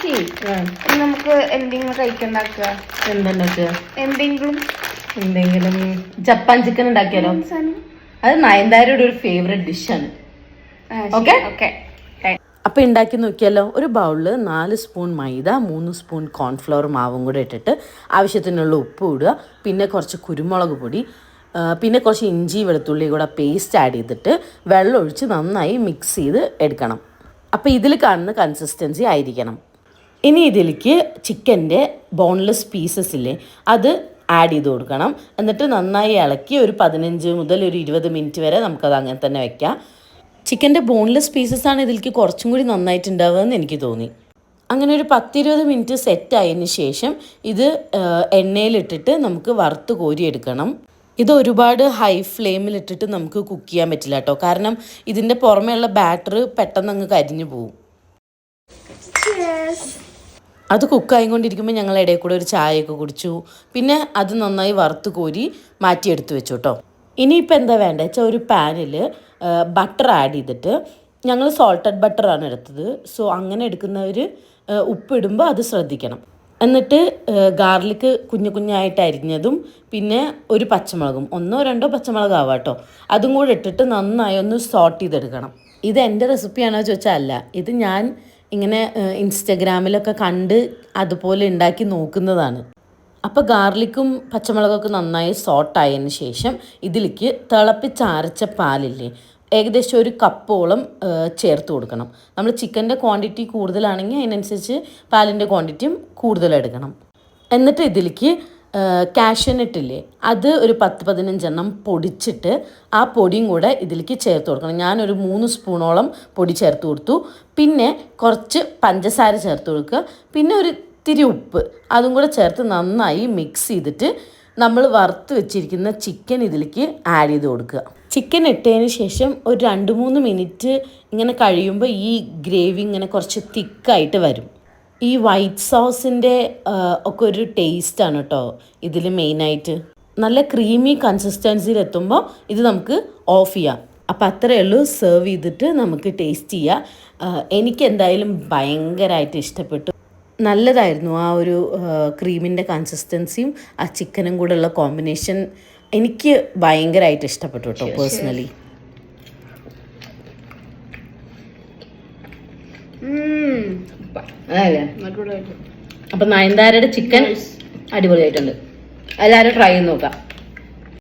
ചേച്ചി നമുക്ക് എന്തെങ്കിലും കഴിക്കണ്ടാക്കുക. എന്തുണ്ടാക്കുക? എന്തെങ്കിലും ജപ്പാൻ ചിക്കൻ ഉണ്ടാക്കിയാലോ? അത് നയൻതാരയുടെ ഒരു ഫേവറേറ്റ് ഡിഷാണ്. Okay okay. അപ്പൊ ഉണ്ടാക്കി നോക്കിയാലോ. ഒരു ബൗളില് 4 സ്പൂൺ മൈദ, 3 സ്പൂൺ കോൺഫ്ലവർ മാവും കൂടെ ഇട്ടിട്ട് ആവശ്യത്തിനുള്ള ഉപ്പ് ഇടുക. പിന്നെ കുറച്ച് കുരുമുളക് പൊടി, പിന്നെ കുറച്ച് ഇഞ്ചി വെളുത്തുള്ളി കൂടെ പേസ്റ്റ് ആഡ് ചെയ്തിട്ട് വെള്ളം ഒഴിച്ച് നന്നായി മിക്സ് ചെയ്ത് എടുക്കണം. അപ്പോൾ ഇതിൽ കാണുന്ന കൺസിസ്റ്റൻസി ആയിരിക്കണം. ഇനി ഇതിലേക്ക് ചിക്കൻ്റെ ബോൺലെസ് പീസസ് ഇല്ലേ, അത് ആഡ് ചെയ്ത് കൊടുക്കണം. എന്നിട്ട് നന്നായി ഇളക്കി ഒരു 15 മുതൽ ഒരു 20 മിനിറ്റ് വരെ നമുക്കത് അങ്ങനെ തന്നെ വെക്കാം. ചിക്കൻ്റെ ബോൺലെസ് പീസസ് ആണ് ഇതിലേക്ക് കുറച്ചും കൂടി നന്നായിട്ടുണ്ടാവുക എന്ന് എനിക്ക് തോന്നി. അങ്ങനെ ഒരു 10-20 മിനിറ്റ് സെറ്റ് ആയതിന് ശേഷം ഇത് എണ്ണയിലിട്ടിട്ട് നമുക്ക് വറുത്ത് കോരിയെടുക്കണം. ഇത് ഒരുപാട് ഹൈ ഫ്ലെയിമിലിട്ടിട്ട് നമുക്ക് കുക്ക് ചെയ്യാൻ പറ്റില്ല കേട്ടോ. കാരണം ഇതിൻ്റെ പുറമേയുള്ള ബാറ്റർ പെട്ടെന്ന് അങ്ങ് കരിഞ്ഞു പോവും. അത് കുക്കായിക്കൊണ്ടിരിക്കുമ്പോൾ ഞങ്ങൾ ഇടയിൽ കൂടെ ഒരു ചായയൊക്കെ കുടിച്ചു. പിന്നെ അത് നന്നായി വറുത്ത് കോരി മാറ്റിയെടുത്ത് വെച്ചു കേട്ടോ. ഇനിയിപ്പോൾ എന്താ വേണ്ടത് വെച്ചാൽ ഒരു പാനിൽ ബട്ടർ ആഡ് ചെയ്തിട്ട്, ഞങ്ങൾ സോൾട്ടഡ് ബട്ടറാണ് എടുത്തത്. സോ അങ്ങനെ എടുക്കുന്നവർ ഉപ്പിടുമ്പോൾ അത് ശ്രദ്ധിക്കണം. എന്നിട്ട് ഗാർലിക്ക് കുഞ്ഞു കുഞ്ഞായിട്ട് അരിഞ്ഞതും പിന്നെ ഒരു പച്ചമുളകും, 1-2 പച്ചമുളക് ആവാം കേട്ടോ, അതും കൂടെ ഇട്ടിട്ട് നന്നായി ഒന്ന് സോട്ട് ചെയ്തെടുക്കണം. ഇത് എൻ്റെ റെസിപ്പിയാണോ ചോദിച്ചാൽ അല്ല, ഇത് ഞാൻ ഇങ്ങനെ ഇൻസ്റ്റഗ്രാമിലൊക്കെ കണ്ട് അതുപോലെ ഉണ്ടാക്കി നോക്കുന്നതാണ്. അപ്പോൾ ഗാർലിക്കും പച്ചമുളകൊക്കെ നന്നായി സോട്ടായതിന് ശേഷം ഇതിലേക്ക് തിളപ്പിച്ചരച്ച പാലില്ലേ, ഏകദേശം 1 കപ്പോളം ചേർത്ത് കൊടുക്കണം. നമ്മൾ ചിക്കൻ്റെ ക്വാണ്ടിറ്റി കൂടുതലാണെങ്കിൽ അതിനനുസരിച്ച് പാലിൻ്റെ ക്വാണ്ടിറ്റിയും കൂടുതലെടുക്കണം. എന്നിട്ട് ഇതിലേക്ക് കാഷ്യൂനട്ടില്ലേ, അത് ഒരു 10-15 എണ്ണം പൊടിച്ചിട്ട് ആ പൊടിയും കൂടെ ഇതിലേക്ക് ചേർത്ത് കൊടുക്കണം. ഞാനൊരു 3 സ്പൂണോളം പൊടി ചേർത്ത് കൊടുത്തു. പിന്നെ കുറച്ച് പഞ്ചസാര ചേർത്ത് കൊടുക്കുക. പിന്നെ ഒരു ഇത്തിരി ഉപ്പ് അതും കൂടെ ചേർത്ത് നന്നായി മിക്സ് ചെയ്തിട്ട് നമ്മൾ വറുത്ത് വെച്ചിരിക്കുന്ന ചിക്കൻ ഇതിലേക്ക് ആഡ് ചെയ്ത് കൊടുക്കുക. ചിക്കൻ ഇട്ടതിന് ശേഷം ഒരു 2-3 മിനിറ്റ് ഇങ്ങനെ കഴിയുമ്പോൾ ഈ ഗ്രേവി ഇങ്ങനെ കുറച്ച് തിക്കായിട്ട് വരും. ഈ വൈറ്റ് സോസിൻ്റെ ഒക്കെ ഒരു ടേസ്റ്റാണ് കേട്ടോ ഇതിൽ മെയിനായിട്ട്. നല്ല ക്രീമി കൺസിസ്റ്റൻസിയിലെത്തുമ്പോൾ ഇത് നമുക്ക് ഓഫ് ചെയ്യാം. അപ്പോൾ അത്രയേ ഉള്ളൂ. സെർവ് ചെയ്തിട്ട് നമുക്ക് ടേസ്റ്റ് ചെയ്യാം. എനിക്ക് എന്തായാലും ഭയങ്കരമായിട്ട് ഇഷ്ടപ്പെട്ടു. നല്ലതായിരുന്നു ആ ഒരു ക്രീമിൻ്റെ കൺസിസ്റ്റൻസിയും ആ ചിക്കനും കൂടെ ഉള്ള കോമ്പിനേഷൻ എനിക്ക് ഭയങ്കരമായിട്ട് ഇഷ്ടപ്പെട്ടു കേട്ടോ പേഴ്സണലി. അതല്ലേ. അപ്പം നയൻതാരയുടെ ചിക്കൻ അടിപൊളിയായിട്ടുണ്ട്. എല്ലാവരും ട്രൈ ചെയ്ത് നോക്കാം.